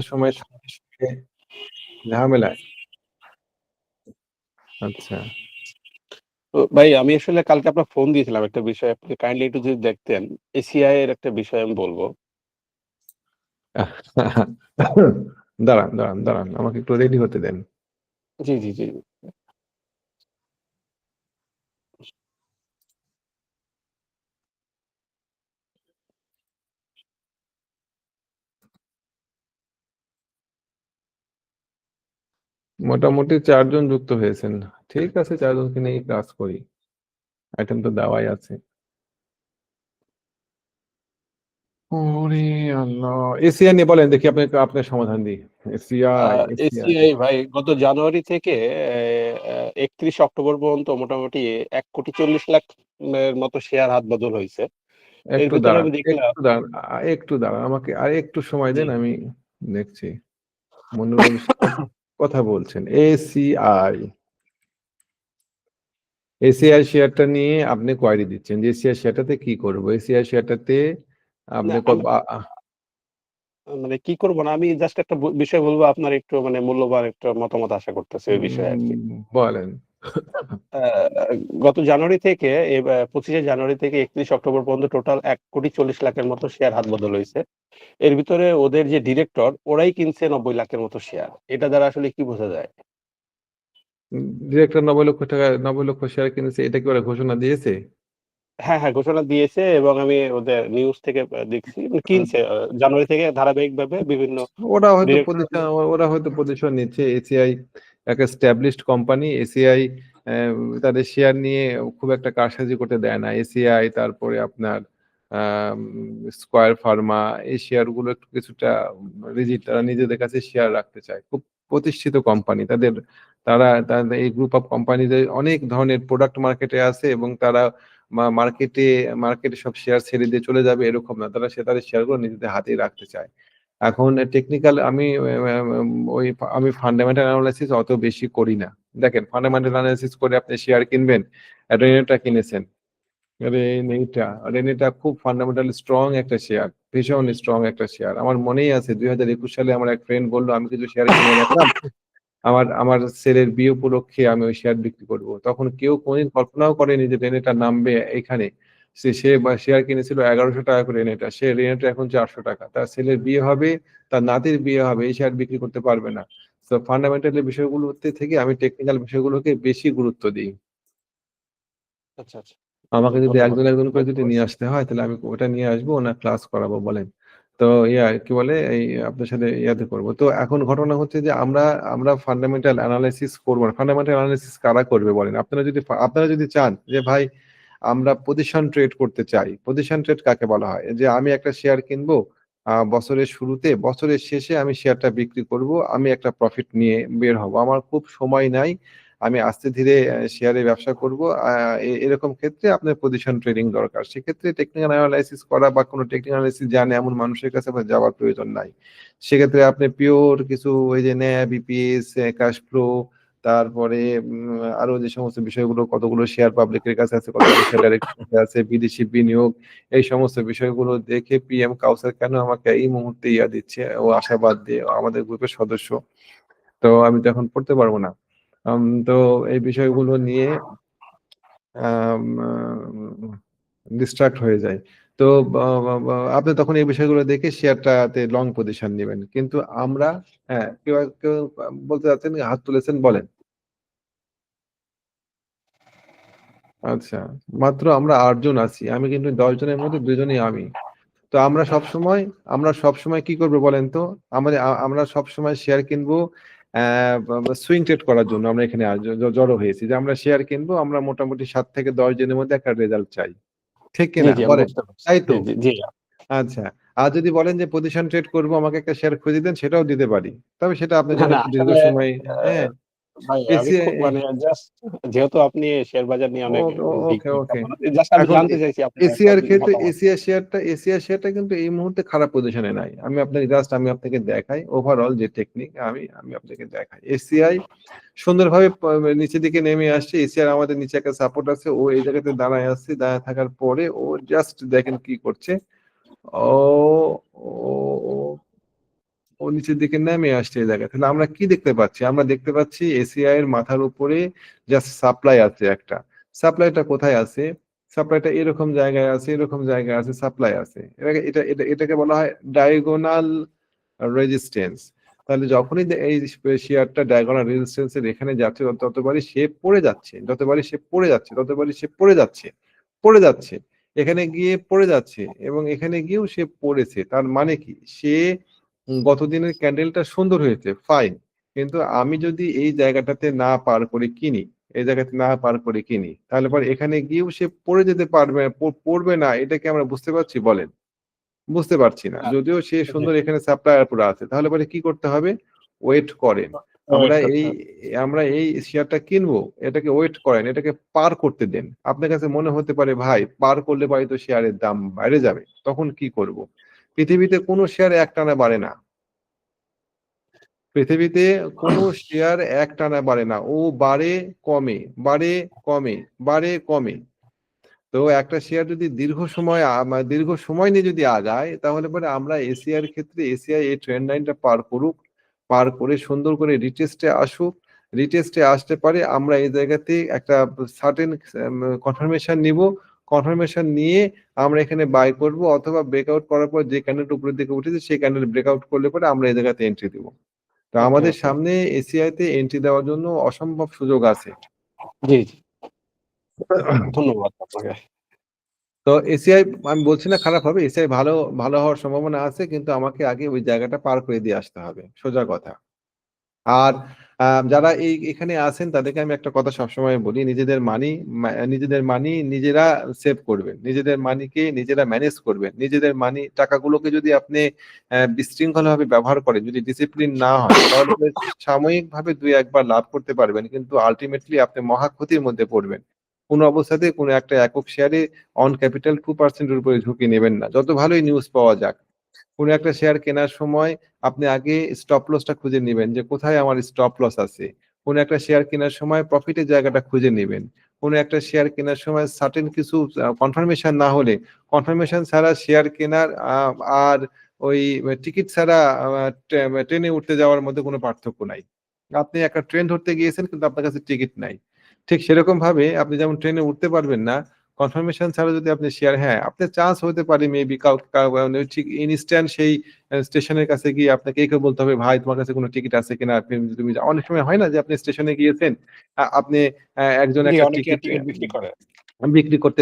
সময় সঙ্গে ঝামেলায়। আচ্ছা। তো ভাই আমি আসলে কালকে আপনার ফোন দিয়েছিলাম একটা বিষয়ে। আপনি কাইন্ডলি একটু যদি দেখতেন। এসিআই এর একটা বিষয় আমি বলব। দাঁড়ান। আমাকে একটু রেডি হতে দেন। জি। মোটামুটি ৪ জন যুক্ত হয়েছেন। ঠিক আছে ৪ জনকে নিয়েই কাজ করি। আইটেম তো দেওয়াই আছে। ওরে আল্লাহ! এসিআই নিয়ে বলেন দেখি আপনার সমাধান দিই। আ এসিআই। এসিআই ভাই গত জানুয়ারি থেকে ৩১ অক্টোবর পর্যন্ত মোটামুটি ১,৪০,০০,০০০ এর মতো শেয়ার হাতবদল হইছে। এর একটু ভিতরে দাঁড়ান, আমি দেখলাম একটু দাঁড়ান, একটু দাঁড়ান। আমাকে আরেকটু সময় জি। দেন আমি দেখছি। মনিরুল রবির সাথে কথা বলছেন। এসিআই শেয়ারটা নিয়ে আপনি কোয়েরি দিচ্ছেন যে এসিআই শেয়ারটাতে কি করব? এসিআই শেয়ারটাতে না আপনি আমি মানে কি করব না আমি জাস্ট একটা বিষয় বলব আপনার একটু মানে মূল্যবান একটা মতামত আশা করতেছি ওই বিষয়ে আরকি। বলেন। আ গত জানুয়ারি থেকে ২৫শে জানুয়ারি থেকে ৩১ অক্টোবর পর্যন্ত টোটাল ১,৪০,০০,০০০ এর মতো শেয়ার হাতবদল হইছে। এর ভিতরে ওদের যে ডিরেক্টর ওরাই কিনছে ৯০,০০,০০০ এর মতো শেয়ার। এটা দ্বারা আসলে কি বোঝা যায়? ডিরেক্টর ৳৯০,০০,০০০ শেয়ার কিনেছে এটা কি ওরা ঘোষণা দিয়েছে? হ্যাঁ, ঘোষণা দিয়েছে এবং আমি ওদের নিউজ থেকে দেখছি কিনছে জানুয়ারি থেকে ধারাবাহিকভাবে বিভিন্ন ওরা হয়তো ডিরেক্টর পজিশন ওরা হয়তো পজিশন নিচ্ছে। এসিআই একটা এস্টাবলিশড কোম্পানি। এসিআই তাদের শেয়ার নিয়ে খুব একটা কারসাজি করতে দেয় না। এসিআই তারপরে আপনার আম স্কয়ার ফার্মা এই শেয়ারগুলো একটু কিছুটা রিজিড তারা নিজেদের কাছে শেয়ার রাখতে চায়। খুব প্রতিষ্ঠিত কোম্পানি। তাদের এই গ্রুপ অফ কোম্পানিদের অনেক ধরনের প্রোডাক্ট মার্কেটে আছে এবং তারা মার্কেটে সব শেয়ার ছেড়ে দিয়ে চলে যাবে এরকম না। তাদের শেয়ারগুলো নিজেদের হাতেই রাখতে চায়। এখন টেকনিক্যাল আমি ফান্ডামেন্টাল এনালাইসিস অত বেশি করি না। দেখেন ফান্ডামেন্টাল এনালাইসিস করে আপনি শেয়ার কিনবেন। রেনেটা কিনেছেন। রেনেটা খুব ফান্ডামেন্টালি স্ট্রং একটা শেয়ার। ভীষণ স্ট্রং একটা শেয়ার। আমার মনেই আছে ২০২১ সালে আমার এক ফ্রেন্ড বলল, "আমি কিছু শেয়ার কিনে রাখলাম। আমার আমার ছেলের বিয়ে উপলক্ষে আমি ওই শেয়ার বিক্রি করব।" তখন কেউ কোনদিন কল্পনাও করেনি যে রেনেটা নামবে এখানে। সে শেয়ার কিনেছিল ৳১১০০ করে রেনেটা। রেনেটা এখন ৳৪০০। তার ছেলের বিয়ে হবে, তার নাতির বিয়ে হবে। এই শেয়ার বিক্রি করতে পারবে না। সো ফান্ডামেন্টাল বিষয়গুলোতে থেকে আমি টেকনিক্যাল বিষয়গুলোকে বেশি গুরুত্ব দিই। আচ্ছা। আমাকে যদি ধন্যবাদ। একজন করে যদি নিয়ে আসতে হয় তাহলে আমি ওটা নিয়ে আসবো না ক্লাস করাবো বলেন। তো কি বলে এই আপনার সাথে ইয়াতে করব। তো এখন ঘটনা হচ্ছে যে আমরা ফান্ডামেন্টাল এনালাইসিস করব না। ফান্ডামেন্টাল এনালাইসিস কারা করবে বলেন? আপনারা যদি চান যে ভাই আমরা পজিশন ট্রেড করতে চাই। পজিশন ট্রেড কাকে বলা হয়? যে আমি একটা শেয়ার কিনবো বছরের শুরুতে, বছরের শেষে আমি শেয়ারটা বিক্রি করব। আমি একটা প্রফিট নিয়ে বের হব। আমার খুব সময় নাই। আমি আস্তে ধীরে শেয়ারে ব্যবসা করব। এরকম ক্ষেত্রে আপনার পজিশন ট্রেডিং দরকার। সেক্ষেত্রে টেকনিক্যাল এনালাইসিস করা বা কোন টেকনিক্যাল এনালাইসিস জানে এমন মানুষের কাছে আপনার যাওয়ার প্রয়োজন নাই। সেক্ষেত্রে আপনি পিওর কিছু ওই যে ন্যায়, বিপিএস, ক্যাশ ফ্লো তারপরে আরো যে সমস্ত বিষয়গুলো কতগুলো শেয়ার পাবলিকের কাছে আছে, কতগুলো শেয়ার ডাইরেক্ট আছে, বিদেশি বিনিয়োগ এই সমস্ত বিষয়গুলো দেখে পিএম কাউসার কেন আমাকে এই মুহূর্তে দিচ্ছে, ও আশাবাদ দিয়ে আমাদের গ্রুপের সদস্য। তো আমি তো এখন পড়তে পারব না। তো এই বিষয়গুলো নিয়ে আম আ ডিস্ট্রাক্ট হয়ে যায়। তো বা বা বা আপনি তখন এই বিষয়গুলো দেখে শেয়ারটাতে লং পজিশন নিবেন। কিন্তু আমরা হ্যাঁ, কেউ বলতে চাচ্ছেন, হাত তুলেছেন বলেন। আচ্ছা, মাত্র আমরা ৮ জন আছি। আমি কিন্তু ১০ জনের মধ্যে ২ জনই আমি। তো আমরা সবসময় কি করব বলেন তো? আমরা সবসময় শেয়ার কিনবো অ্যা সুইং ট্রেড করার জন্য আমরা এখানে জড়ো হয়েছি। যে আমরা শেয়ার কিনবো, আমরা মোটামুটি ৭ থেকে ১০ দিনের মধ্যে একটা রেজাল্ট চাই। ঠিক কিনা? জি, আমি বলেন। বুঝতে পারছি। তাই তো? জি। আচ্ছা। আর যদি বলেন যে পজিশন ট্রেড করব, আমাকে একটা শেয়ার খুঁজে দেন, সেটাও দিতে পারি। তবে সেটা আপনার জন্য একটু দীর্ঘ আসলে সময় আ হ্যাঁ? ভাই আমি এসি খুব মানে জাস্ট যেহেতু আপনি শেয়ার বাজার নিয়ে অনেক ওকে, ওকে। জাস্ট আমি এখন জানতে চাইছি আপনার একটা মতামত। এশিয়ার শেয়ারটা কিন্তু এই মুহূর্তে খারাপ পজিশনে নাই। আমি আপনাকে দেখাই ওভারঅল যে টেকনিক আমি আপনাকে দেখাই। এসিআই সুন্দরভাবে নিচের দিকে নেমে আসছে। এসিআর আমাদের নিচে একটা সাপোর্ট আছে। ও এই জায়গাতে দাঁড়ায় আছে। দাঁড়ায় থাকার পরে ও জাস্ট দেখেন কি করছে। ও ও ও ও নিচের দিকে নেমে আসছে এই জায়গায়। তাহলে আমরা কি দেখতে পাচ্ছি? আমরা দেখতে পাচ্ছি এসিআই এর মাথার উপরে জাস্ট সাপ্লাই আছে একটা। সাপ্লাইটা কোথায় আছে? সাপ্লাইটা এরকম জায়গায় আছে, এরকম জায়গায় আছে, সাপ্লাই আছে। এটাকে বলা হয় ডায়াগোনাল রেজিস্ট্যান্স। তাহলে যখনই এই শেয়ারটা ডায়াগোনাল রেজিস্ট্যান্সের এখানে যাচ্ছে, ততবারই সে পড়ে যাচ্ছে, যতবারই সে পড়ে যাচ্ছে, ততবারই সে পড়ে যাচ্ছে, পড়ে যাচ্ছে, এখানে গিয়ে পড়ে যাচ্ছে, এবং এখানে গিয়েও সে পড়েছে। তার মানে কি? সে গত দিনের ক্যান্ডেলটা সুন্দর হয়েছে, ফাইন, কিন্তু আমি যদি এই জায়গাটাতে না পার করে কিনি, এই জায়গাতে না পার করে কিনি, তাহলে পর এখানে গিয়েও সে পড়ে যেতে পারবে, পড়বে না, এটা কি আমরা বুঝতে পারছি বলেন? বুঝতে পারছি না। না, যদিও সে জি, সুন্দর এখানে সাপ্লায়ার পুরো আছে, তাহলে পরে কি করতে হবে? ওয়েট করেন। ওয়েট আমরা করতে এই হবে। আমরা এই শেয়ারটা কিনবো, এটাকে ওয়েট করেন, এটাকে পার করতে দেন। আপনার কাছে মনে হতে পারে ভাই পার করলে পরে তো শেয়ারের দাম বাইরে যাবে, তখন কি করব? পৃথিবীতে কোনো শেয়ার একটানা বাড়ে না। পৃথিবীতে কোনো শেয়ার একটানা বাড়ে না। ও বাড়ে, কমে, বাড়ে, কমে, বাড়ে, কমে। তো একটা শেয়ার যদি দীর্ঘ সময় নিয়ে যদি আগায়, তাহলে পরে আমরা এসিআই এর ক্ষেত্রে এসিআই এই ট্রেন্ড লাইনটা পার করুক, পার করে সুন্দর করে রিটেস্টে আসুক, রিটেস্টে আসতে পারে আমরা এই জায়গাতে একটা সার্টেন কনফার্মেশন নিব, কনফার্মেশন নিয়ে আমরা এখানে বাই করব, অথবা ব্রেকআউট করার পর যে ক্যান্ডেলটা উপরের দিকে উঠেছে সেই ক্যান্ডেল ব্রেকআউট করলে পরে আমরা এই জায়গাতে এন্ট্রি দিব। তো ওকে, আমাদের ওকে। সামনে এসিআই তে এন্ট্রি দেওয়ার জন্য অসম্ভব সুযোগ আছে। জি, জি। ধন্যবাদ আপনাকে। তো এসিআই, আমি বলছি না খারাপ হবে, এসিআই ভালো ভালো হওয়ার সম্ভাবনা আছে, কিন্তু আমাকে আগে ওই জায়গাটা পার করে দিয়ে আসতে হবে, সোজা কথা। আর যারা এখানে আছেন তাদেরকে আমি একটা কথা সবসময় বলি, নিজেদের মানি নিজেরা সেভ করবেন, নিজেদের মানিকে নিজেরা ম্যানেজ করবেন, নিজেদের মানি টাকাগুলোকে যদি আপনি বিশৃঙ্খল ভাবে ব্যবহার করেন, যদি ডিসিপ্লিন না হয়, তাহলে সাময়িকভাবে দুই একবার লাভ করতে পারবেন, কিন্তু আলটিমেটলি আপনি মহা ক্ষতির মধ্যে পড়বেন। কোনো অবস্থাতে কোনো একটা একক শেয়ারে অন ক্যাপিটাল 2% উপরে ঝুঁকি নেবেন না, যত ভালোই নিউজ পাওয়া যাক। কোনো একটা শেয়ার কেনার সময় আপনি আগে স্টপ লসটা খুঁজে নেবেন, যে কোথায় আমার স্টপ লস আছে। কোনো একটা শেয়ার কেনার সময় প্রফিটের জায়গাটা খুঁজে নেবেন। কোনো একটা শেয়ার কেনার সময় সার্টেন কিছু কনফার্মেশন না হলে, কনফার্মেশন ছাড়া শেয়ার কেনার আর ওই টিকিট ছাড়া ট্রেনে উঠতে যাওয়ার মধ্যে কোনো পার্থক্য নাই। আপনি একটা ট্রেন ধরতে গিয়েছেন কিন্তু আপনার কাছে টিকিট নাই। ঠিক সেরকম ভাবে আপনি যেমন ট্রেনে উঠতে পারবেন না কনফার্মেশন ছাড়া, যদি আপনি শেয়ার, হ্যাঁ আপনার চান্স হতে পারে মেবি ঠিক ইনস্ট্যান্ট সেই স্টেশনের কাছে গিয়ে আপনাকে কেউ বলতে হবে ভাই তোমার কাছে কোনো টিকিট আছে কিনা, তুমি অনেক সময় হয় না যে আপনি স্টেশনে গিয়েছেন, আপনি একজন জি, একটা অনেকে টিকিট টিকিট বিক্রি করে। বিক্রি করতে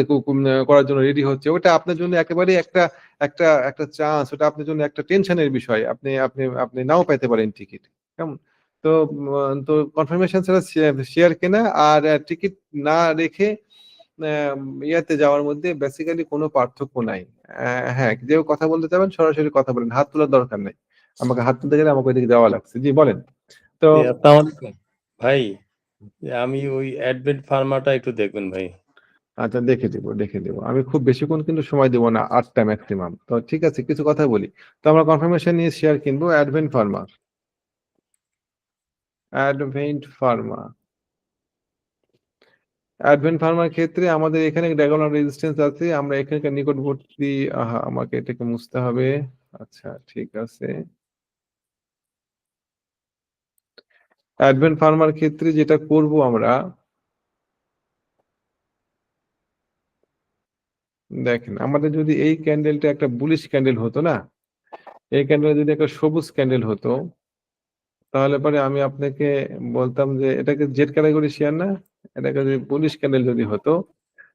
করার জন্য রেডি হচ্ছে, ওটা আপনার জন্য একেবারে একটা একটা একটা চান্স, ওটা আপনার জন্য একটা টেনশনের বিষয়, আপনি আপনি আপনি নাও পেতে পারেন টিকিট। কেমন? তো তো কনফার্মেশন ছাড়া শেয়ার কেনা আর টিকিট না রেখে ইয়াতে যাওয়ার মধ্যে বেসিক্যালি কোনো পার্থক্য নাই। হ্যাঁ, যেও কথা বলতে চাবেন সরাসরি কথা বলেন, হাত তোলার দরকার নাই। আমাকে হাত তুলতে গেলে আমাকে ওইদিকে যাওয়া লাগছে। জি বলেন। তো আসসালামু আলাইকুম ভাই। আমি ওই অ্যাডভেন্ট ফার্মাটা একটু দেখবেন ভাই। আচ্ছা, দেখে দিব, দেখে দিব। আমি খুব বেশিক্ষণ কিন্তু সময় দেব না, 8টা ম্যাক্সিমাম। তো ঠিক আছে, কিছু কথা বলি। তো আমরা কনফার্মেশন নিয়ে শেয়ার কিনবো advent Pharma. Advent Pharma, advent farmer ক্ষেত্রে আমাদের এখানে ডায়াগোনাল রেজিস্ট্যান্স আছে, আমরা এখানকার নিকটবর্তী, আমাকে এটাকে মুছতে হবে। আচ্ছা ঠিক আছে। অ্যাডভেন্ট ফার্মার ক্ষেত্রে যেটা করব আমরা, দেখেন আমাদের যদি এই ক্যান্ডেলটা একটা বুলিশ ক্যান্ডেল হতো না, এই ক্যান্ডেল যদি একটা সবুজ ক্যান্ডেল হতো, তাহলে পরে আমি আপনাকে বলতাম যে এটাকে জেড ক্যাটাগরি শেয়ার না, এটাকে যদি বুলিশ ক্যান্ডেল যদি হতো,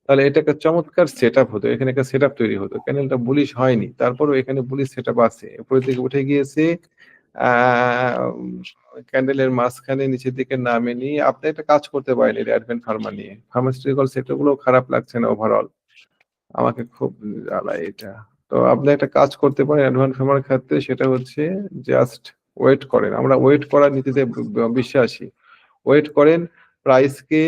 তাহলে এটা একটা চমৎকার সেট আপ হতো, এখানে একটা সেট আপ তৈরি হতো। ক্যান্ডেলটা বুলিশ হয়নি, তারপরেও এখানে বুলিশ সেট আপ আছে, উপরের দিকে উঠে গিয়েছে, ক্যান্ডেলের মাঝখানে নিচের দিকে নামে নিয়ে আপনি একটা কাজ করতে পারেন এই অ্যাডভেন্ট ফার্মা নিয়ে। ফার্মাসিউটিক্যাল সেক্টর গুলো খারাপ লাগছে না ওভারঅল, আমাকে খুব জ্বালায় এটা। তো আপনি একটা কাজ করতে পারেন অ্যাডভান্স ফার্মার ক্ষেত্রে, সেটা হচ্ছে জাস্ট ওয়েট করেন। আমরা ওয়েট করার নীতিতে বিশ্বাসী। ওয়েট করেন, প্রাইসকে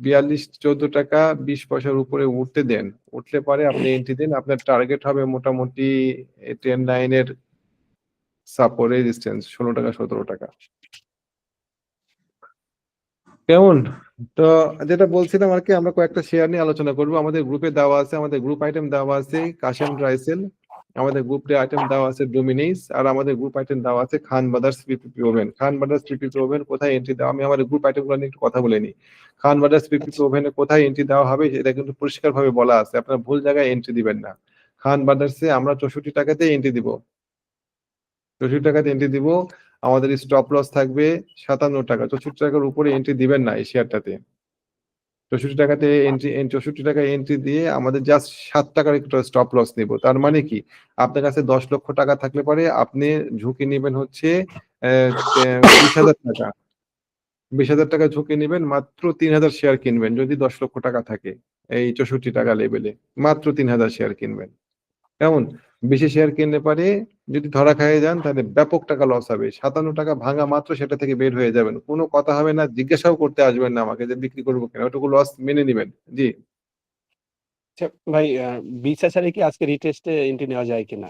42-14 টাকা 20 পয়সার উপরে উঠতে দেন, উঠলে পরে আপনি এন্ট্রি দেন। আপনার টার্গেট হবে মোটামুটি ট্রেন লাইনের সাপোর্ট রেজিস্ট্যান্স 16 টাকা 17 টাকা। কেমন? তো যেটা বলছিলাম আর কি, আমরা কয়েকটা শেয়ার নিয়ে আলোচনা করবো, আমাদের গ্রুপে দেওয়া আছে, আমাদের গ্রুপ আইটেম দেওয়া আছে কাশেম রাইসেল, আমাদের গ্রুপে আইটেম দেওয়া আছে ডোমিনিস, আর আমাদের গ্রুপ আইটেম দেওয়া আছে খান ব্রাদার্স পিপিপি ওভেন। খান ব্রাদার্স পিপিপি ওভেন কোথায় এন্ট্রি দেওয়া, আমি আমার গ্রুপ আইটেম গুলো নিয়ে একটু কথা বলে নিই। খান ব্রাদার্স পিপিপি আচ্ছা ওভেনে কোথায় এন্ট্রি দেওয়া হবে এটা কিন্তু পরিষ্কার ভাবে বলা আছে, আপনারা ভুল জায়গায় এন্ট্রি দিবেন না। খান ব্রাদার্সে আমরা 64 টাকাতে এন্ট্রি দিব, 64 টাকাতে এন্ট্রি দিব। আমাদের স্টপ লস থাকবে 57 টাকা। 64 টাকার উপরে এন্ট্রি দিবেন না এই শেয়ারটাতে। 64 টাকাতে এন্ট্রি, 64 টাকায় এন্ট্রি দিয়ে আমাদের জাস্ট 7 টাকার একটা স্টপ লস নিব। তার মানে কি, আপনার কাছে 10 লক্ষ টাকা থাকলে পরে আপনি ঝুঁকি নেবেন হচ্ছে 20,000 টাকা। 20,000 টাকা ঝুঁকি নেবেন, মাত্র 3,000 শেয়ার কিনবেন যদি 10 লক্ষ টাকা থাকে। এই 64 টাকা লেভেলে মাত্র 3,000 শেয়ার কিনবেন। কেমন? বেশি শেয়ার কিনলে পারে যদি ধরা খাইয়ে যান তাহলে ব্যাপক টাকা লস হবে। 57 টাকা ভাঙা মাত্র সেটা থেকে বের হয়ে যাবেন। কোনো কথা হবে না, জিজ্ঞাসাও করতে আসবেন না আমাকে যে বিক্রি করবো কিনা। ওটুকু লস মেনে নিবেন। জি। আচ্ছা ভাই, বিসা ছাড়া কি আজকে রিটেস্টে এন্ট্রি নেওয়া যায় কিনা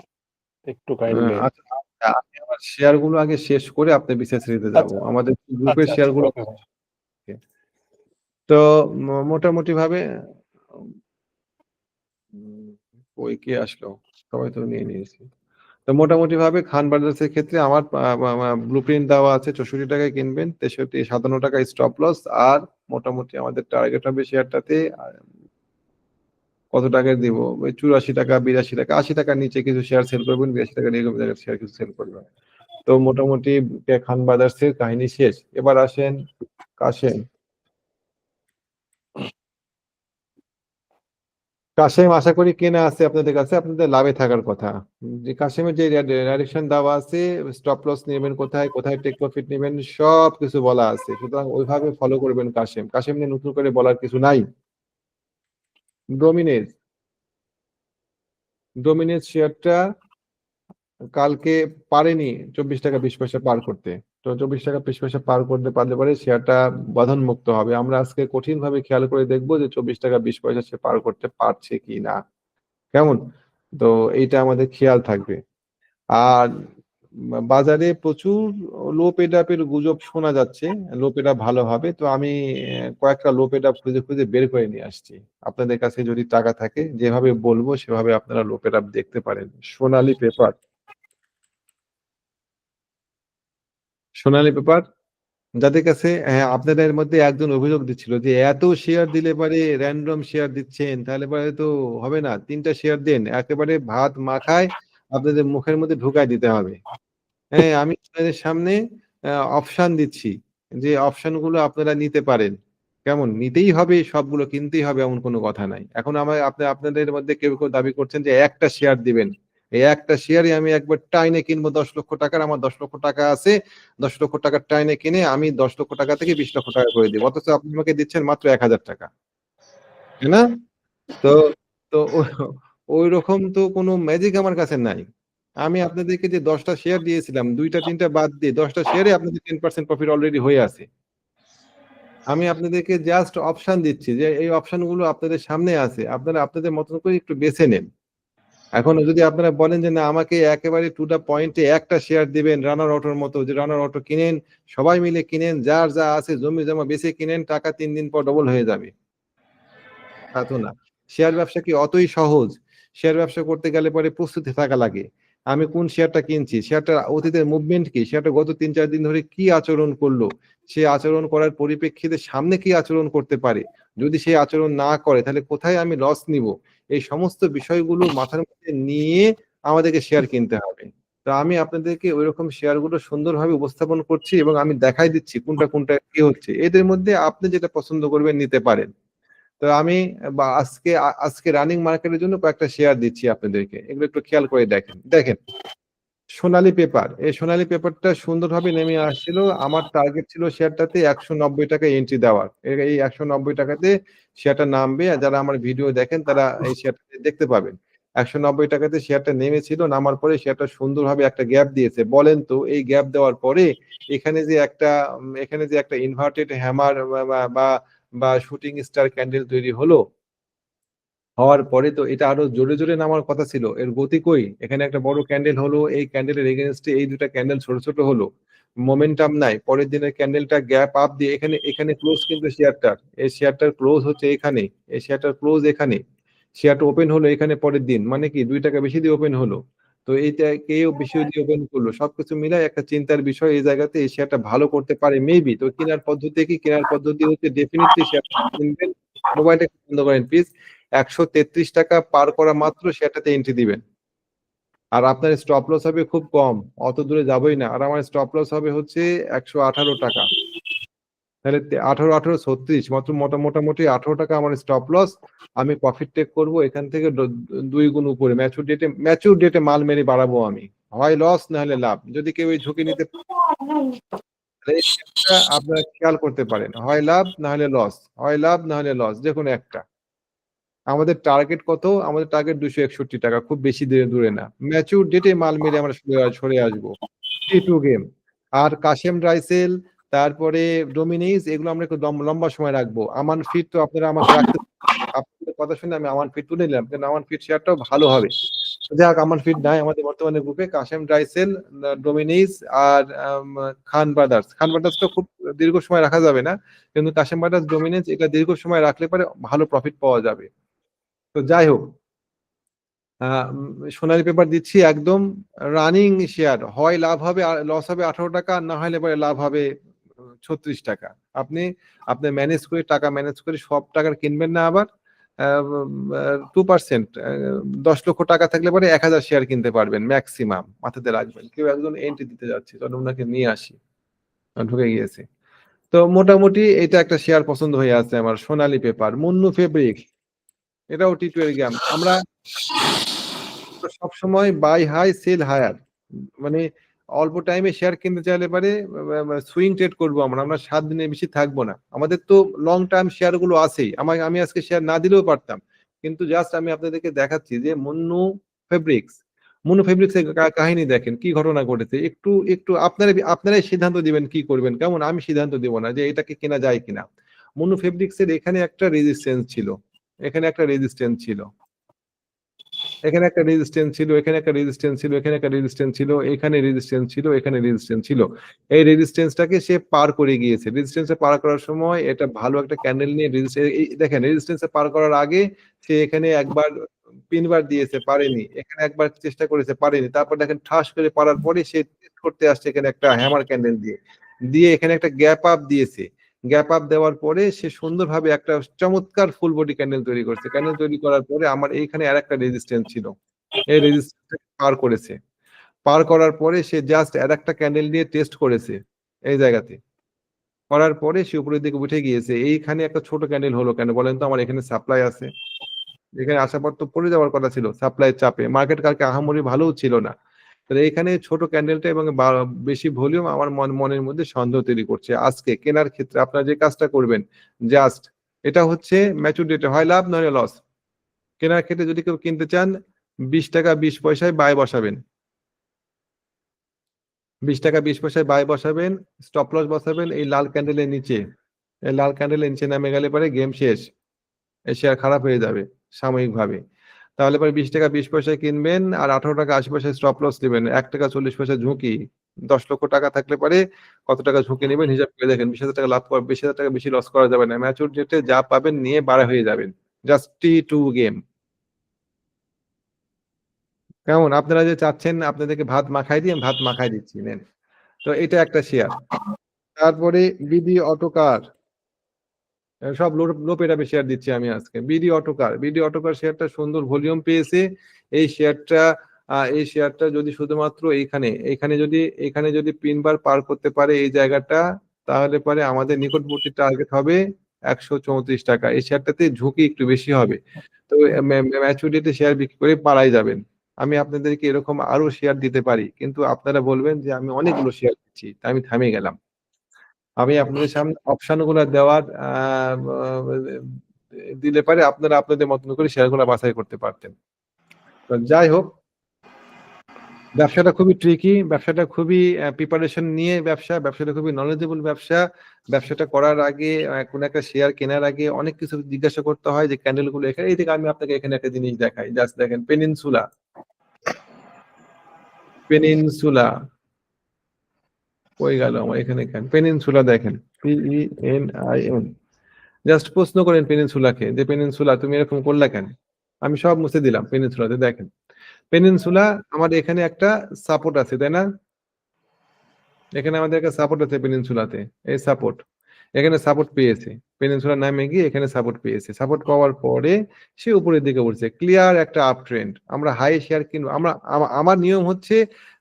একটু কাইন্ডলি। আচ্ছা, আমি আমার শেয়ার গুলো আগে শেষ করে আপনি বিসিএস-তে যাব। আচ্ছা আমাদের গ্রুপের আচ্ছা শেয়ার আচ্ছা গুলো ওকে ভাই। তো মোটামুটি ভাবে ওই কে আসলো, সবাই তো নিয়ে নিয়েছি। তো মোটামুটি ভাবে খান ব্রাদার্স এর ক্ষেত্রে আমার ব্লুপ্রিন্ট দেওয়া আছে 64 টাকায় কিনবেন, 57 টাকা স্টপ লস। আর মোটামুটি আমাদের টার্গেট হবে শেয়ারটাতে কত টাকায় দিব, ওই 84 টাকা 82 টাকা 80 টাকার নিচে কিছু শেয়ার সেল করবেন, 82 টাকার এরকম জায়গায় শেয়ার কিছু সেল করবেন। তো মোটামুটি খান ব্রাদার্স এর কাহিনী শেষ। এবার আসেন কাশেম। কাশেম আশা করি কেনা আছে আপনাদের কাছে, আপনাদের লাভে থাকার কথা। যে কাশেমের যে ডাইরেকশন দেওয়া আছে, স্টপ লস নেবেন কোথায়, কোথায় টেক প্রফিট নেবেন, সব কিছু বলা আছে। সুতরাং ওইভাবে ফলো করবেন কাশেম। কাশেম নিয়ে নতুন করে বলার কিছু নাই। ডোমিনেজ, ডোমিনেজ শেয়ারটা কালকে পারেনি 24 টাকা 20 পয়সা পার করতে। তো 24 টাকা 20 পয়সা পার করতে পারলে পরে শেয়ারটা বাঁধন মুক্ত হবে। আমরা আজকে কঠিন ভাবে খেয়াল করে দেখবো যে 24 টাকা 20 পয়সা সে পার করতে পারছে কি না। কেমন? তো এইটা আমাদের খেয়াল থাকবে। আর বাজারে প্রচুর লো পেড আপের গুজব শোনা যাচ্ছে, লো পেড আপ ভালো হবে। তো আমি কয়েকটা লো পেড আপ খুঁজে খুঁজে বের করে নিয়ে আসছি। আপনাদের কাছে যদি টাকা থাকে যেভাবে বলবো সেভাবে আপনারা লো পেড আপ দেখতে পারেন। সোনালী পেপার, সোনালী পেপার যাদের কাছে, হ্যাঁ, আপনাদের মধ্যে একজন অভিযোগ দিচ্ছিল যে এত শেয়ার দিলে পরে র্যান্ডম শেয়ার দিচ্ছেন, তাহলে পরে তো হবে না, 3টা শেয়ার দেন, একেবারে ভাত মাখায় আপনাদের মুখের মধ্যে ঢুকায় দিতে হবে। হ্যাঁ, আমি আপনাদের সামনে অপশন দিচ্ছি যে অপশন গুলো আপনারা নিতে পারেন। কেমন? নিতেই হবে, সবগুলো কিনতেই হবে এমন কোনো কথা নাই। এখন আমার আপনাদের মধ্যে কেউ কেউ দাবি করছেন যে একটা শেয়ার দিবেন, এই একটা শেয়ারে আমি একবার টাইনে কিনবো 10 লক্ষ টাকার, আমার 10 লক্ষ টাকা আছে, 10 লক্ষ টাকার টাইনে কিনে আমি 10 লক্ষ টাকা থেকে 20 লক্ষ টাকা করে দিব, অথচ আপনি আমাকে দিচ্ছেন মাত্র 1,000 টাকা। তাই না? তো তো ওই রকম তো কোনো ম্যাজিক আমার কাছে নাই। আমি আপনাদেরকে যে 10টা শেয়ার দিয়েছিলাম, 2টা 3টা বাদ দিয়ে 10টা শেয়ারে আপনাদের 10% প্রফিট অলরেডি হয়ে আছে। আমি আপনাদেরকে জাস্ট অপশন দিচ্ছি যে এই অপশন গুলো আপনাদের সামনে আছে, আপনারা আপনাদের মতন করে একটু বেছে নেন। এখন যদি আপনারা বলেন যে না আমাকে একেবারে টু দা পয়েন্টে একটা শেয়ার দিবেন রানার অটোর মতো, যে রানার অটো কিনেন, সবাই মিলে কিনেন, যার যা আছে জমি জমা বেশি কিনেন, টাকা 3 দিন পর ডবল হয়ে যাবে, তা তো না। শেয়ার ব্যবসা কি অতই সহজ? শেয়ার ব্যবসা করতে গেলে পরে প্রস্তুতি থাকা লাগে। আমি কোন শেয়ারটা কিনছি, শেয়ারটার অতীতের মুভমেন্ট কি, শেয়ারটা গত 3-4 দিন ধরে কি আচরণ করলো, সে আচরণ করার পরিপ্রেক্ষিতে সামনে কি আচরণ করতে পারে, যদি সে আচরণ না করে তাহলে কোথায় আমি লস নিব, এই সমস্ত বিষয়গুলো মাথার মধ্যে নিয়ে আমাদেরকে শেয়ার কিনতে হবে। তো আমি আপনাদেরকে ওইরকম শেয়ারগুলো সুন্দরভাবে উপস্থাপন করছি এবং আমি দেখাই দিচ্ছি কোনটা কোনটা কি হচ্ছে। এদের মধ্যে আপনি যেটা পছন্দ করবেন নিতে পারেন। তো আমি আজকে রানিং মার্কেটের জন্য কয়েকটা শেয়ার দিচ্ছি আপনাদেরকে, এগুলো একটু খেয়াল করে দেখেন। দেখেন সোনালী পেপার, এই সোনালী পেপারটা সুন্দরভাবে নেমে আসছিল। আমার টার্গেট ছিল শেয়ারটাতে 190 টাকা এন্ট্রি দেওয়ার। এই 190 টাকাতে শেয়ারটা নামবে, আর যারা আমার ভিডিও দেখেন তারা এই শেয়ারটা দেখতে পাবেন। 190 টাকাতে শেয়ারটা নেমেছিল, নামার পরে শেয়ারটা সুন্দরভাবে একটা গ্যাপ দিয়েছে। বলেন তো এই গ্যাপ দেওয়ার পরে এখানে যে একটা ইনভার্টেড হ্যামার বা বা শুটিং স্টার ক্যান্ডেল তৈরি হলো, হওয়ার পরে তো এটা আরো জোরে জোরে নামার কথা ছিল, এর গতি কই? এখানে একটা বড় ক্যান্ডেল হলো, এই ক্যান্ডেলের এগেনস্টে এই দুটা ক্যান্ডেল ছোট ছোট হলো, মোমেন্টাম নাই। পরের দিনের ক্যান্ডেলটা গ্যাপ আপ দিয়ে এখানে এখানে ক্লোজ, কিন্তু শেয়ারটার এই শেয়ারটার ক্লোজ হচ্ছে এখানে, এই শেয়ারটার ক্লোজ এখানে, শেয়ারটা ওপেন হলো এখানে পরের দিন, মানে কি 2 টাকা বেশি দিয়ে ওপেন হলো। তো এইটা কেউ বেশি দিয়ে ওপেন করলো, সবকিছু মিলাই একটা চিন্তার বিষয়। এই জায়গাতে এই শেয়ারটা ভালো করতে পারে মেবি। তো কেনার পদ্ধতি কি? কেনার পদ্ধতি হচ্ছে ডেফিনেটলি শেয়ারটা কিনবেন। মোবাইলটা বন্ধ করেন প্লিজ। 133 টাকা পার করা মাত্র শেয়ারটাতে এন্ট্রি দিবেন। আর আপনার স্টপ লস হবে খুব কম, অত দূরে যাবোই না। আর আমার স্টপ লস হবে হচ্ছে 118 টাকা। তাহলে 18 মাত্র মোটামুটি 18 টাকা আমার স্টপ লস। আমি প্রফিট টেক করব এখান থেকে 2 গুণ উপরে। ম্যাচুর ডেটে মাল মেরে বাড়াবো আমি, হয় লস না হলে লাভ। যদি কেউ এই ঝুঁকি নিতে তাহলে এই শেয়ারটা আপনারা খেয়াল করতে পারেন, হয় লাভ না হলে লস, হয় লাভ না হলে লস, যে কোনো একটা। আমাদের টার্গেট কত? আমাদের টার্গেট 261 টাকা, খুব বেশি দূরে না। ম্যাচুর ডেটে মাল মেরে আমরা সরে আসবো। Two game. আর কাশেম রাইসেল, তারপরে ডোমিনিজ, এগুলো আমরা একটু লম্বা সময় রাখবো। আমান ফিট তো আপনারা আমাকে রাখতে, আপনাদের কথা শুনে আমি আমান ফিট তুলে নিলাম, কিন্তু আমান ফিট শেয়ারটাও ভালো হবে। যাক, আমান ফিট নাই আমাদের বর্তমানে গ্রুপে। কাশেম রাইসেল, ডোমিনিজ আর খান ব্রাদার্স তো খুব দীর্ঘ সময় রাখা যাবে না, কিন্তু কাশেম ব্রাদার্স, ডোমিনিজ এটা দীর্ঘ সময় রাখলে পরে ভালো প্রফিট পাওয়া যাবে। তো যাই হোক, সোনালী পেপার দিচ্ছি একদম রানিং শেয়ার, হয় লাভ হবে আর লস হবে 18 টাকা, না হলে পরে লাভ হবে 36 টাকা। আপনি আপনার ম্যানেজ করে, টাকা ম্যানেজ করে সব টাকার কিনবেন না আবার। 2%, 10 লক্ষ টাকা থাকলে পরে 1000 শেয়ার কিনতে পারবেন ম্যাক্সিমাম, মাথাতে রাখবেন। কেউ একজন এন্ট্রি দিতে যাচ্ছে, চলো ওনাকে নিয়ে আসি, ঢুকে গিয়েছে। তো মোটামুটি এটা একটা শেয়ার পছন্দ হয়ে আছে আমার, সোনালী পেপার। মুন্নু ফেব্রিক, এটাও টি2 এর গেম। আমরা সবসময় বাই হাই সেল হায়ার, মানে অল্প টাইমে শেয়ার কিনতে চাইলে পারে সুইং ট্রেড করবো আমরা। 7 দিনের বেশি থাকবো না। আমাদের তো লং টার্ম শেয়ার গুলো আছেই। আমি আজকে শেয়ার না দিলেও পারতাম, কিন্তু জাস্ট আমি আপনাদেরকে দেখাচ্ছি যে মুন্নু ফেব্রিক্স এর কাহিনী দেখেন, কি ঘটনা ঘটেছে। একটু একটু আপনারাই সিদ্ধান্ত দিবেন কি করবেন, কেমন? আমি সিদ্ধান্ত দিব না যে এটাকে কেনা যায় কিনা। মুন্নু ফেব্রিক্স এর এখানে একটা রেজিস্ট্যান্স ছিল, এখানে একটা রেজিস্ট্যান্স ছিল, এখানে একটা রেজিস্ট্যান্স ছিল, এখানে একটা রেজিস্ট্যান্স ছিল, এখানে একটা রেজিস্ট্যান্স ছিল, এখানে রেজিস্ট্যান্স ছিল, এখানে রেজিস্ট্যান্স ছিল। এই রেজিস্ট্যান্সটাকে সে পার করে গিয়েছে। রেজিস্ট্যান্সে পার করার সময় এটা ভালো একটা ক্যান্ডেল নিয়ে দেখেন, রেজিস্ট্যান্সে পার করার আগে সে এখানে একবার পিনবার দিয়েছে, পারেনি। এখানে একবার চেষ্টা করেছে, পারেনি। তারপর দেখেন ঠাস করে পারার পরে সে টেস্ট করতে আসছে এখানে একটা হ্যামার ক্যান্ডেল দিয়ে, এখানে একটা গ্যাপ আপ দিয়েছে। গ্যাপ আপ দেওয়ার পরে সে সুন্দরভাবে একটা চমৎকার ফুল বডি ক্যান্ডেল তৈরি করছে। ক্যান্ডেল তৈরি করার পরে আমার এইখানে আর একটা রেজিস্ট্যান্স ছিল, এই রেজিস্ট্যান্স পার করেছে। পার করার পরে সে জাস্ট আর একটা ক্যান্ডেল দিয়ে টেস্ট করেছে এই জায়গাতে। করার পরে সে উপরের দিকে উঠে গিয়েছে। এইখানে একটা ছোট ক্যান্ডেল হলো কেন বলেন তো? আমার এখানে সাপ্লাই আছে, এখানে আসার পর তো পড়ে যাওয়ার কথা ছিল সাপ্লাইয়ের চাপে। মার্কেট কালকে আহামরি ভালোও ছিল না। তাহলে এখানে ছোট ক্যান্ডেলটা এবং বেশি ভলিউম আমার মনের মধ্যে সন্দেহ তৈরি করছে। আজকে কেনার ক্ষেত্রে আপনারা যে কাজটা করবেন, জাস্ট এটা হচ্ছে ম্যাচুর ডেটে, হয় লাভ নয় লস। কেনার ক্ষেত্রে যদি কেউ কিনতে চান 20 টাকা 20 পয়সায় বাই বসাবেন, 20 টাকা 20 পয়সায় বাই বসাবেন, স্টপ লস বসাবেন এই লাল ক্যান্ডেলের নিচে। এই লাল ক্যান্ডেলের নিচে নামে গেলে পরে গেম শেষ, এই শেয়ার খারাপ হয়ে যাবে সাময়িকভাবে। তাহলে পরে 20 টাকা 20 পয়সায় কিনবেন আর 18 টাকা 80 পয়সায় স্টপ লস নেবেন। 1 টাকা 40 পয়সা ঝুঁকি। 10 লক্ষ টাকা থাকলে পরে কত টাকা ঝুঁকি নেবেন হিসাব করে দেখেন। 20,000 টাকা লাভ করা, 20,000 টাকা বেশি লস করা যাবে না। ম্যাচুর ডেটে যা পাবেন নিয়ে বাড়া হয়ে যাবেন। Just T2 game. কেমন? আপনারা যে চাচ্ছেন আপনাদেরকে ভাত মাখাই দিয়ে, ভাত মাখাই দিচ্ছি, নেন। তো এটা একটা শেয়ার। তারপরে বিডি অটোকার, সব লো পেটাপে শেয়ার দিচ্ছি আমি আজকে। বিডি অটোকার শেয়ারটা সুন্দর ভলিউম পেয়েছে। এই শেয়ারটা যদি শুধুমাত্র এখানে যদি পিনবার পার করতে পারে এই জায়গাটা, তাহলে পরে আমাদের নিকটবর্তী টার্গেট হবে 134 টাকা। এই শেয়ারটাতে ঝুঁকি একটু বেশি হবে। তো ম্যাচুরিটিতে শেয়ার বিক্রি করে পালাই যাবেন। আমি আপনাদেরকে এরকম আরো শেয়ার দিতে পারি, কিন্তু আপনারা বলবেন যে আমি অনেকগুলো শেয়ার দিচ্ছি, তাই আমি থামে গেলাম। আমি আপনাদের সামনে অপশন গুলো দেওয়ার দিলে পারে আপনারা আপনাদের মতন করে শেয়ারগুলো বাছাই করতে পারতেন। তো যাই হোক, ব্যবসাটা খুবই ট্রিকি, ব্যবসাটা খুবই প্রিপারেশন নিয়ে ব্যবসাটা খুবই নলেজেবল ব্যবসাটা করার আগে কোন একটা শেয়ার কেনার আগে অনেক কিছু জিজ্ঞাসা করতে হয়, যে ক্যান্ডেল গুলো এখানে। এই থেকে আমি আপনাকে এখানে একটা জিনিস দেখাই, জাস্ট দেখেন, পেনিনসুলা কই গেল আমার? এখানে পেনিনসুলা দেখেন, PENIN। জাস্ট প্রশ্ন করেন পেনিনসুলাকে যে পেনিনসুলা তুমি এরকম করলা কেন? আমি সব মুছে দিলাম পেনিনসুলাতে, দেখেন পেনিনসুলা আমাদের এখানে একটা সাপোর্ট আছে, তাই না? এখানে আমাদের একটা সাপোর্ট আছে পেনিনসুলাতে, এই সাপোর্ট এখানে সাপোর্ট পেয়েছে, পেনিনসুলা নামে গিয়ে এখানে সাপোর্ট পেয়েছে, সাপোর্ট পাওয়ার পরে সে উপরের দিকে উঠছে, ক্লিয়ার একটা আপ ট্রেন্ড। আমরা হাই শেয়ার কিনবো, আমার নিয়ম হচ্ছে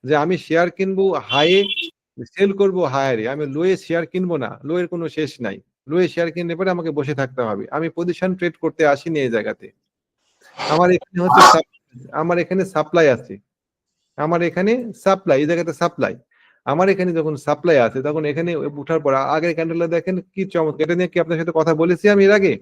যে আমি শেয়ার কিনবো হাইয়ে, সেল করবো হায়ারে, আমি লোয়ে শেয়ার কিনবো না, লোয়ের কোনো শেষ নাই। লোয়ে শেয়ার কিনলে পরে আমাকে বসে থাকতে হবে, আমি পজিশন ট্রেড করতে আসিনি এই জায়গাতে। আমার এখানে হচ্ছে আমার এখানে সাপ্লাই আছে, আমার এখানে সাপ্লাই, এই জায়গাতে সাপ্লাই, আমার এখানে যখন সাপ্লাই আছে তখন এখানে উঠার পর আগের ক্যান্ডেলটা দেখেন কি চমৎকার। এটা নিয়ে কি আপনার সাথে কথা বলেছি আমি এর আগে?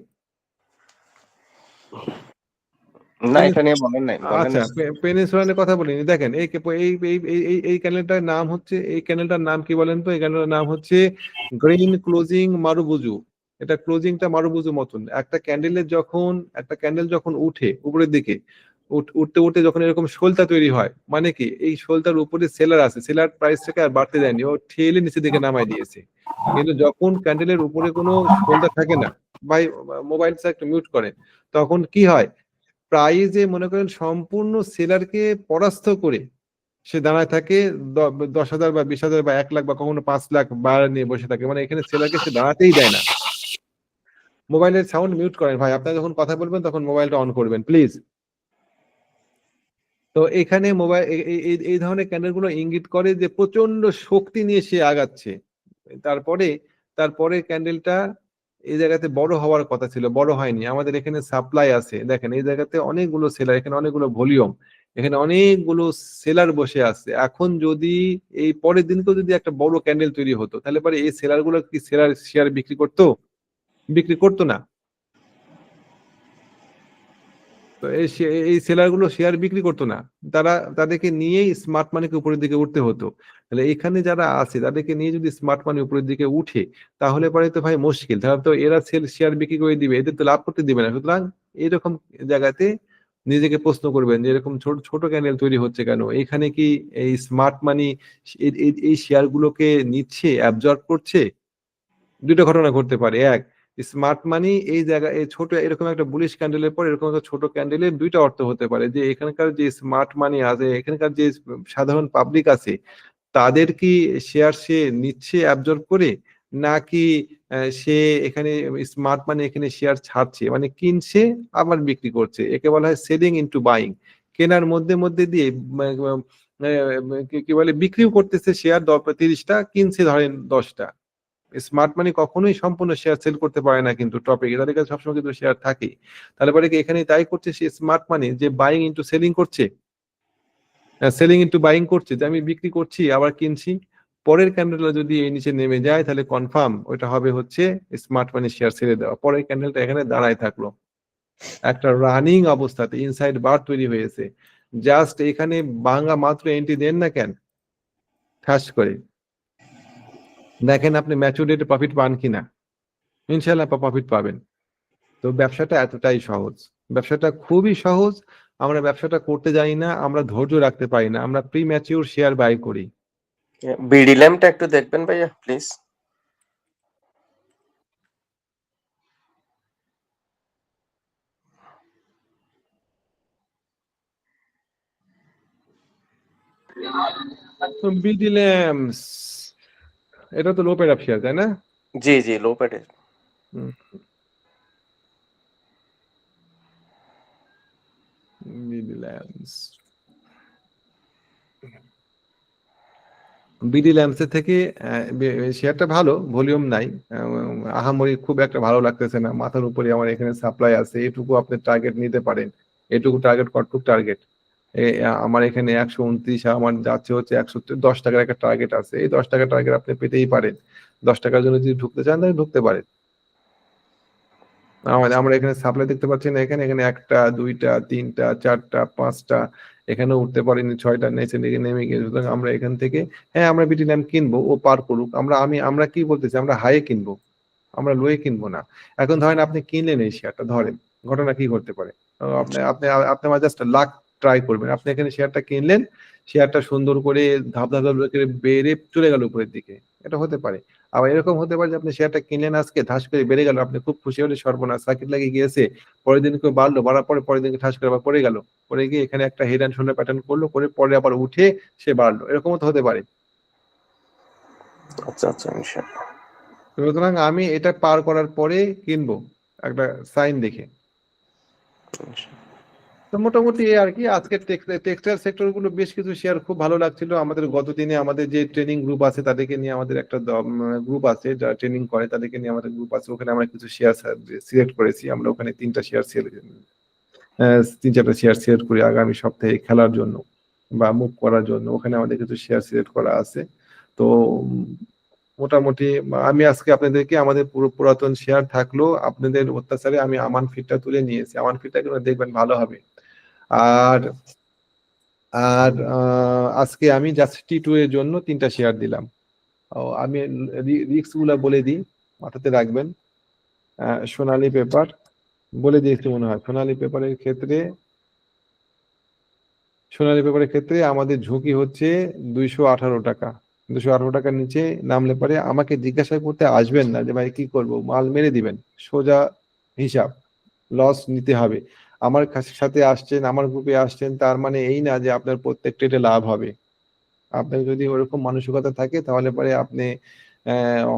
না, এটা নিয়ে বলেন নাই, বলেন আচ্ছা, না। পেনিনসুলার কথা বলিনি। দেখেন এই এই এই এই এই ক্যান্ডেলটার নাম হচ্ছে, এই ক্যান্ডেলটার নাম কি বলেন তো? এই ক্যান্ডেলটার নাম হচ্ছে গ্রিন ক্লোজিং মারুবুজু। এটা ক্লোজিংটা মারুবুজু মতন। একটা ক্যান্ডেল যখন উঠে উপরের দিকে, উঠতে উঠতে যখন এরকম শোলতা তৈরি হয়, মানে কি এই শোলতার উপরে সেলার আছে, সেলার প্রাইসটাকে আর বাড়তে দেয়নি, ও ঠেলে নিচের দিকে নামাই দিয়েছে। কিন্তু যখন ক্যান্ডেলের উপরে কোনো শোলতা থাকে না, ভাই মোবাইলটা একটু মিউট করেন, তখন কি হয়, প্রাইজে মনে করেন সম্পূর্ণ সেলারকে পরাস্ত করে সে দাঁড়ায় থাকে 10,000 বা 20,000 বা 1 লাখ বা কখনো 5 লাখ বাড়া নিয়ে বসে থাকে, মানে এখানে সেলারকে সে দাঁড়াতেই দেয় না। মোবাইলের সাউন্ড মিউট করেন ভাই, আপনারা যখন কথা বলবেন তখন মোবাইলটা অন করবেন প্লিজ। তো এখানে মোবাইল এই ধরনের ক্যান্ডেল গুলো ইঙ্গিত করে যে প্রচন্ড শক্তি নিয়ে সে আগাচ্ছে। তারপরে তারপরে ক্যান্ডেলটা এই জায়গাতে বড় হওয়ার কথা ছিল, বড় হয়নি। আমাদের এখানে সাপ্লাই আছে, দেখেন এই জায়গাতে অনেকগুলো সেলার, এখানে অনেকগুলো ভলিউম, এখানে অনেকগুলো সেলার বসে আছে। এখন যদি এই পরের দিনকেও যদি একটা বড় ক্যান্ডেল তৈরি হতো, তাহলে পরে এই সেলার গুলো কি শেয়ার বিক্রি করতো? বিক্রি করতো না। তো এই সেলার গুলো শেয়ার বিক্রি করতো না, তাদেরকে নিয়েই স্মার্ট মানিকে উপরের দিকে উঠতে হতো। তাহলে এখানে যারা আছে তাদেরকে নিয়ে যদি স্মার্ট মানি উপরের দিকে উঠে, তাহলে পরে তো ভাই মুশকিল, তাহলে তো এরা শেয়ার বিক্রি করে দিবে, এদের তো লাভ করতে দিবে না। সুতরাং এরকম জায়গাতে নিজেকে প্রশ্ন করবেন যে এরকম ছোট ছোট ক্যান্ডেল তৈরি হচ্ছে কেন, এখানে কি এই স্মার্ট মানি এই শেয়ার গুলোকে নিচ্ছে, অ্যাবজর্ব করছে? দুটো ঘটনা ঘটতে পারে। এক, স্মার্ট মানি এই জায়গায় এই ছোট এরকম একটা বুলিশ ক্যান্ডেলের পর এরকম একটা ছোট ক্যান্ডেলের দুইটা অর্থ হতে পারে, যে এখানকার যে স্মার্ট মানি আছে, এখানকার যে সাধারণ পাবলিক আছে, তাদের কি শেয়ার সে নিচ্ছে অ্যাবজর্ব করে, নাকি সে এখানে স্মার্ট মানি এখানে শেয়ার ছাড়ছে, মানে কিনছে আবার বিক্রি করছে। একে বলা হয় সেলিং ইনটু বাইং। কেনার মধ্যে মধ্যে দিয়ে কি বলে বিক্রিও করতেছে, শেয়ার 30টা কিনছে ধরেন 10টা। স্মার্ট মানি কখনোই সম্পূর্ণ শেয়ার সেল করতে পারে না, কিন্তু টপিক তাদের কাছে সবসময় কিন্তু শেয়ার থাকে। তাহলে পরে কি এখানে তাই করছে সে স্মার্ট মানি, যে বাইং ইনটু সেলিং করছে, সেলিং ইনটু বাইং করছে, যে আমি বিক্রি করছি আবার কিনছি। পরের ক্যান্ডেলটা যদি এই নিচে নেমে যায় তাহলে কনফার্ম ওইটা হবে হচ্ছে স্মার্ট মানি শেয়ার ছেড়ে দেওয়া। পরের ক্যান্ডেলটা এখানে দাঁড়ায় থাকলো একটা রানিং অবস্থাতে, ইনসাইড বার তৈরি হয়েছে, জাস্ট এখানে ভাঙা মাত্র এন্ট্রি দেন না কেন, ঠাস করে দেখেন আপনি ম্যাচুরিটি প্রফিট পান কিনা। ইনশাল্লাহ প্রফিট পাবেন। তো ব্যবসাটা এতটাই সহজ, ব্যবসাটা খুবই সহজ। আমরা ব্যবসাটা করতে জানি না, আমরা ধৈর্য রাখতে পারি না, আমরা প্রি ম্যাচিউর শেয়ার বাই করি। বিডি ল্যাম্পটা একটু দেখবেন ভাইয়া প্লিজ। বিডি ল্যাম্পস, এটা তো লো পেড অফ শেয়ার, তাই না? জি জি, লো প্যাডের। বিডি ল্যাম্পস, বিডি ল্যাম্পসের থেকে শেয়ারটা ভালো, ভলিউম নাই, আহামরি খুব একটা ভালো লাগতেছে না। মাথার উপরে আমার এখানে সাপ্লাই আছে, এটুকু আপনি টার্গেট নিতে পারেন। এটুকু টার্গেট কতটুকু টার্গেট, আমার এখানে 129, আমার যাচ্ছে হচ্ছে 110 টাকার একটা টার্গেট আছে। এই 10 টাকার টার্গেট আপনি পেতেই পারেন। 10 টাকার জন্য যদি ঢুকতে চান তাহলে ঢুকতে পারেন। আমরা এখানে সাপ্লাই দেখতে পাচ্ছি না, এখানে এখানে 1টা 2টা 3টা 4টা 5টা, এখানে উঠতে পারিনি 6টা নিচে দিকে নেমে গিয়ে। সুতরাং আমরা এখান থেকে হ্যাঁ আমরা বিটি ল্যাম্প কিনবো, ও পার করুক। আমরা কি বলতেছি, আমরা হাইয়ে কিনবো, আমরা লোয়ে কিনবো না। এখন ধরেন আপনি কিনলেন এই শেয়ারটা, ধরেন ঘটনা কি ঘটতে পারে, আপনি আপনি আপনি আমার জাস্ট লাক ট্রাই করবেন। আপনি এখানে শেয়ারটা কিনলেন, শেয়ারটা সুন্দর করে ধাপ ধাপ ধাপ করে বেড়ে চলে গেল উপরের দিকে, এটা হতে পারে। আবার এরকম হতে পারে যে আপনি শেয়ারটা কিনলেন আজকে, ধাস করে বেড়ে গেল, আপনি খুব খুশি হলে সর্বনাশ, সার্কিট লাগিয়ে গিয়েছে, পরের দিন কেউ বাড়লো, বাড়ার পরে পরের দিনকে ঠাস করে আবার পড়ে গেল, পরে গিয়ে এখানে একটা হেড অ্যান্ড শোল্ডার প্যাটার্ন করলো, করে পরে আবার উঠে সে বাড়লো, এরকমও তো হতে পারে। আচ্ছা আচ্ছা ইনশাআল্লাহ। সুতরাং আমি এটা পার করার পরে কিনবো একটা সাইন দেখে। তো মোটামুটি এই আর কি। আজকে টেক্সটাইল সেক্টর গুলো বেশ কিছু শেয়ার খুব ভালো লাগছিল। আমাদের গত দিনে আমাদের যে ট্রেনিং গ্রুপ আছে তাদেরকে নিয়ে আমাদের একটা গ্রুপ আছে যারা ট্রেনিং করে, তাদেরকে নিয়ে আমাদের গ্রুপ আছে, ওখানে আমরা কিছু শেয়ার সিলেক্ট করেছি। আমরা ওখানে 3টা শেয়ার 3-4টা শেয়ার সিলেক্ট করি আগামী সপ্তাহে খেলার জন্য বা মুভ করার জন্য, ওখানে আমাদের কিছু শেয়ার সিলেক্ট করা আছে। তো মোটামুটি আমি আজকে আপনাদেরকে আমাদের পুরাতন শেয়ার থাকলো আপনাদের অত্যাচারে আমি আমান ফিটটা তুলে নিয়েছি। আমান ফিটটা কিন্তু দেখবেন ভালো হবে। আর আর আজকে আমি জাস্ট T2 এর জন্য 3টা শেয়ার দিলাম। আমি রিস্ক গুলা বলে দিই, মাথাতে রাখবেন। সোনালী পেপার বলে দিয়েছি মনে হয়। সোনালী পেপারের ক্ষেত্রে আমাদের ঝুঁকি হচ্ছে 218 টাকা। 218 টাকার নিচে নামলে পরে আমাকে জিজ্ঞাসা করতে আসবেন না যে ভাই কি করব, মাল মেরে দিবেন, সোজা হিসাব, লস নিতে হবে। আমার সাথে আসছেন, আমার গ্রুপে আসছেন, তার মানে এই না যে আপনার প্রত্যেক ট্রেডে লাভ হবে। আপনার যদি ওরকম মানসিকতা থাকে তাহলে পরে আপনি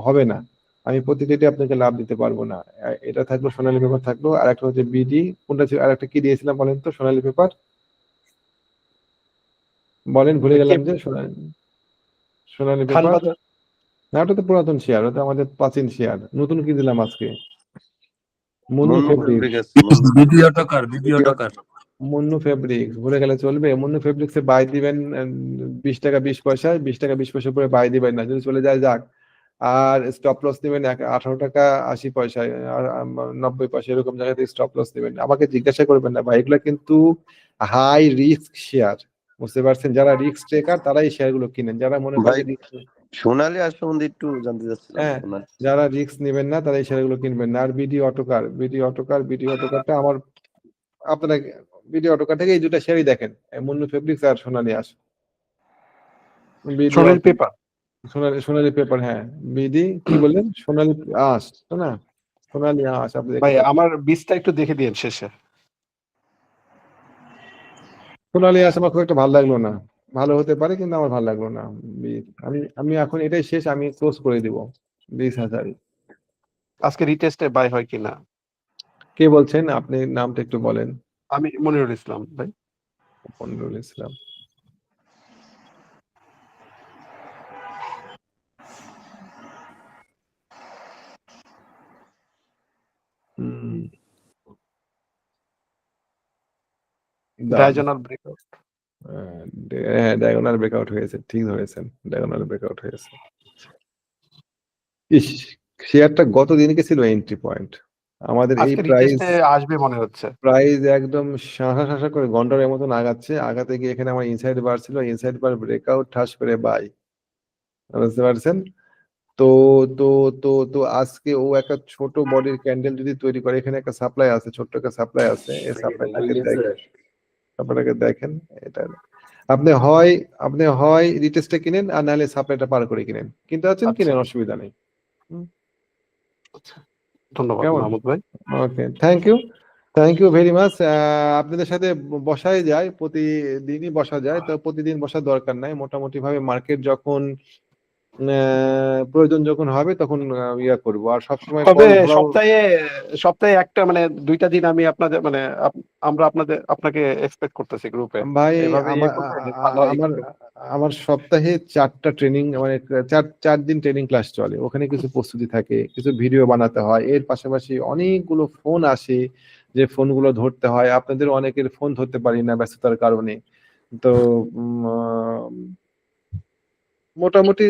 হবে না। আমি প্রতি ট্রেডে আপনাকে লাভ দিতে পারবো না। এটা থাকলো, সোনালী পেপার থাকলো, আর একটা হচ্ছে বিডি, কোনটা ছিল আর একটা কি দিয়েছিলাম বলেন তো? সোনালী পেপার বলেন, ভুলে গেলাম যে। সোনালী পেপার খানবাজার না, ওটা তো পুরাতন শেয়ার, ওটা আমাদের প্রাচীন শেয়ার। নতুন কি দিলাম আজকে? মুন্নু ফেব্রিক্স। মুন্নু ফেব্রিক্স ভুলে গেলে চলবে? মুন্নু ফেব্রিক্স এ বাই দিবেন 20 টাকা 20 পয়সায়, 20 টাকা 20 পয়সা করে বাই দিবেন না, যদি চলে যায় যাক। আর স্টপ লস দিবেন 18 টাকা 80 পয়সায়, আর 90 পয়সা এরকম জায়গাতে স্টপ লস দিবেন। আমাকে জিজ্ঞাসা করবেন না ভাই, এগুলা কিন্তু হাই রিস্ক শেয়ার, বুঝতে পারছেন? যারা রিস্ক টেকার তারাই শেয়ার গুলো কিনেন, যারা মনে করেন ভাই, সোনালী আর সম্বন্ধে একটু জানতে চাচ্ছিলাম। হ্যাঁ, যারা রিস্ক নেবেন না তারা এই শেয়ারগুলো কিনবেন না। আর বিডি অটোকার আমার, আপনারা বিডি অটোকার থেকে এই 2টা শেয়ারই দেখেন, মুন্নু ফেব্রিক্স আর সোনালী আঁশ। সোনালী পেপার সোনালী পেপার, হ্যাঁ। বিডি কি বললেন? সোনালী আঁশ তো না, সোনালী আঁশ। আপনি ভাই আমার 20টা একটু দেখে দিন শেষে। সোনালী আঁশ আমার খুব একটা ভালো লাগলো না। ভালো হতে পারে কিন্তু আমার ভালো লাগলো না। আমি এখন এটাই শেষ, আমি ক্লোজ করে দিব 20,000। আজকে রিটেস্টে বাই হয় কিনা? কে বলছেন? আপনি নামটা একটু বলেন। আমি মনিরুল ইসলাম ভাই। মনিরুল ইসলাম। Diagonal breakout. হ্যাঁ, ডায়াগোনাল ব্রেকআউট হয়েছে, ঠিক ধরেছেন, ডায়াগোনাল ব্রেকআউট হয়েছে। ইস, শেয়ারটা গত দিনকে ছিল এন্ট্রি পয়েন্ট। আমাদের এই আজকে প্রাইস রিটেস্টে আসবে মনে হচ্ছে। একদম শাঁসা করে গন্ডারের মতন আগাচ্ছে। আগাতে গিয়ে এখানে আমার ইনসাইড বার ছিল, ইনসাইড বার ব্রেকআউট, ঠাস করে বাই, বুঝতে পারছেন? তো তো তো তো আজকে ও একটা ছোট বডির ক্যান্ডেল যদি তৈরি করে, এখানে একটা সাপ্লাই আছে, ছোট্ট একটা সাপ্লাই আছে, এই সাপ্লাইটাকে দেখেন। এটা আপনি হয় রিটেস্টে কিনেন, আর নাহলে সাপ্লাইটা পার করে কিনেন, কিনতে যাচ্ছেন কিনেন, অসুবিধা নেই। ধন্যবাদ কেমন? মাহমুদ ভাই। ওকে, থ্যাংক ইউ ভেরি মাচ। আপনাদের সাথে বসাই যায়, প্রতিদিনই বসা যায়, তো প্রতিদিন বসার দরকার নাই। মোটামুটি ভাবে মার্কেট যখন প্রয়োজন যখন হবে তখন ইয়া করবো। আর সবসময় তবে কল ধরাও। সপ্তাহে একটা মানে 2টা দিন আমি আপনাদের মানে আমরা আপনাকে এক্সপেক্ট করতেছি গ্রুপে। ভাই এভাবে আমার ভালো হয় আমার একটু। আমার সপ্তাহে 4টা ট্রেনিং, মানে 4 দিন ট্রেনিং ক্লাস চলে। ওখানে কিছু প্রস্তুতি থাকে, কিছু ভিডিও বানাতে হয়, এর পাশাপাশি অনেকগুলো ফোন আসে, যে ফোনগুলো ধরতে হয়। আপনাদের অনেকের ফোন ধরতে পারি না ব্যস্ততার কারণে। তো মোটামুটি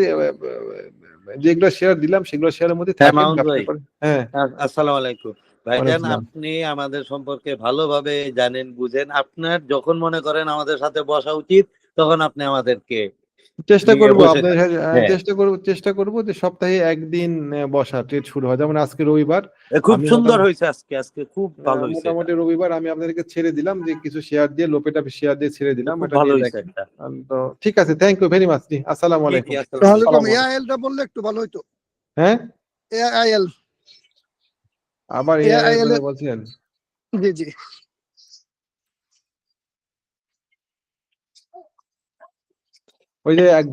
যেগুলো শেয়ার দিলাম সেগুলো শেয়ারের মধ্যে হ্যাঁ, থাকেন। মামুন ভাই। হ্যাঁ, আসসালামু আলাইকুম ভাইজান, ওয়ালাইকুম আসসালাম। আপনি আমাদের সম্পর্কে ভালোভাবে জানেন বুঝেন। আপনার যখন মনে করেন আমাদের সাথে বসা উচিত তখন আপনি আমাদেরকে চেষ্টা দিকে করবো বসে আপনার থাকি। হ্যাঁ। চেষ্টা করবো যে সপ্তাহে একদিন বসা ট্রেড শুরু হয়, যেমন আজকে রবিবার খুব আমি সুন্দর হয়েছে আজকে খুব ভালো হয়েছে এটা। মোটামুটি রবিবার আমি আপনাদেরকে ছেড়ে দিলাম যে কিছু শেয়ার দিয়ে লোপেটা শেয়ার দিয়ে ছেড়ে দিলাম, খুব এটা ভালো নিয়ে হয়েছে দেখেন। একটা। তো ঠিক আছে, থ্যাংক ইউ ভেরি মাচ, জি আসসালামু জি, আলাইকুম। আসসালামু তাহলে আলাইকুম। তুমি এআইএলটা বললে একটু ভালো হইতো। হ্যাঁ, এআইএল, আবার এআই এআইএল, বলে বলছেন। জি জি। ওই যে এক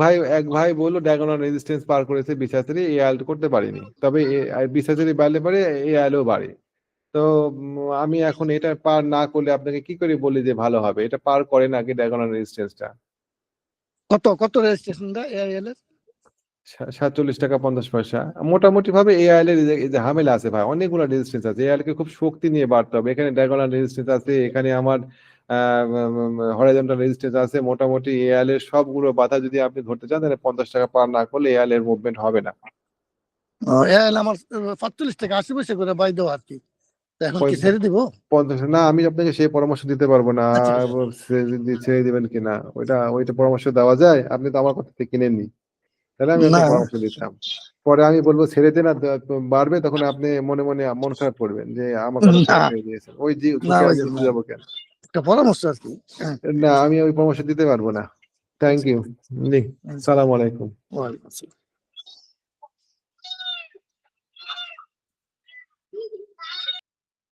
ভাই বললো ডায়াগোনাল রেজিস্ট্যান্স পার করেছে 20,000 এআইএল করতে পারিনি, তবে 20,000 বাড়লে পারে এআইএলও বাড়ে। তো আমি এখন এটা পার না করলে আপনাকে কি করে বলি যে ভালো হবে? এটা পার করেন আগে ডায়াগোনাল রেজিস্ট্যান্সটা। কত রেজিস্ট্রেশনটা এআইএল এর? 47 টাকা 50 পয়সা। মোটামুটি ভাবে এআইএল এর এই যে ঝামেলা আছে ভাই, অনেকগুলো রেজিস্ট্যান্স আছে। এআইএল কে খুব শক্তি নিয়ে বাড়তে হবে। এখানে ডায়াগোনাল রেজিস্ট্যান্স আছে, এখানে আমার হরাইজন্টাল রেজিস্ট্যান্স আছে। মোটামুটি এআইএল এর সবগুলো বাধা যদি আপনি ধরতে চান তাহলে 50 টাকা পার না করলে এআইএল এর মুভমেন্ট হবে না। এআইএল আমার 45 থেকে 80 পয়সা করে বাই দেওয়া আর কি। তো এখন কি ছেড়ে দিব? 50 না, আমি আপনাকে সেই পরামর্শ দিতে পারবো না। আচ্ছা, ছেড়ে দিবেন কিনা ওইটা পরামর্শ দেওয়া যায়? আপনি তো আমার কথা থেকে কিনেননি, তাহলে আমি না আপনাকে পরামর্শ দিতাম। পরে আমি বলবো ছেড়ে দেন, আর বাড়বে তখন আপনি মনে মনে মন খারাপ করবেন যে আমার কথা না ছেড়ে দিয়েছেন। ওই যে না ঝুঁকে ভাই, আমি যাবো কেন? একটা পরামর্শ আর কি। হ্যাঁ, না, আমি ওই পরামর্শ দিতে পারবো না। থ্যাংক ইউ, জি, সালাম আলাইকুম। ওয়ালাইকুম আসসালাম।